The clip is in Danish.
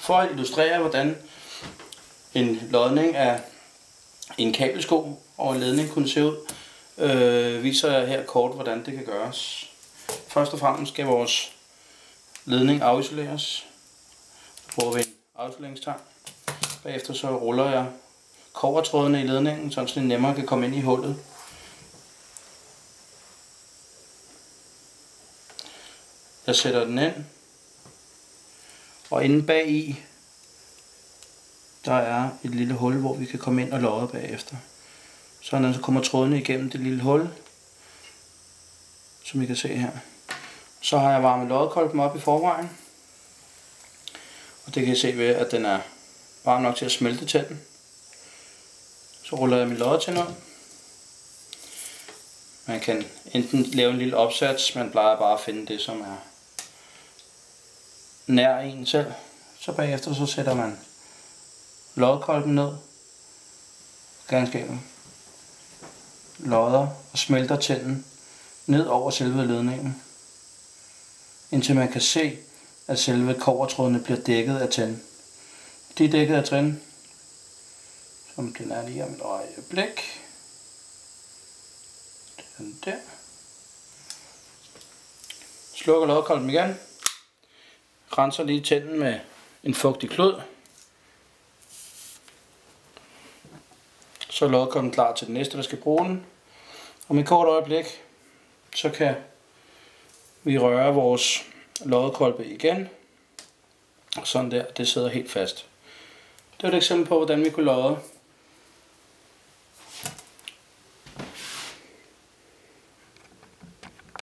For at illustrere, hvordan en lodning af en kabelsko og en ledning kunne se ud, viser jeg her kort, hvordan det kan gøres. Først og fremmest skal vores ledning afisoleres. Så bruger vi en afisoleringstang. Bagefter så ruller jeg kobbertrådene i ledningen, så den nemmere kan komme ind i hullet. Jeg sætter den ind, og inde bag i, der er et lille hul, hvor vi kan komme ind og lodde bagefter. Sådan så kommer trådene igennem det lille hul, som I kan se her. Så har jeg varmet loddekolben op i forvejen, og det kan I se ved, at den er varm nok til at smelte tænden. Så ruller jeg min loddetænd ud. Man kan enten lave en lille opsats, man plejer bare at finde det, som er nær en selv. Så bagefter så sætter man loddekolben ned, ganske enkelt, lodder og smelter tænden ned over selve ledningen, indtil man kan se, at selve kobbertrådene bliver dækket af tænden. De er dækket af tænden, som den er lige om et øjeblik. Den der. Slukker loddekolben igen. Renser lige tænden med en fugtig klud. Så er loddekolben klar til den næste, der skal bruge den. Om et kort øjeblik, så kan vi røre vores loddekolbe igen. Sådan der, det sidder helt fast. Det er et eksempel på, hvordan vi kunne lodde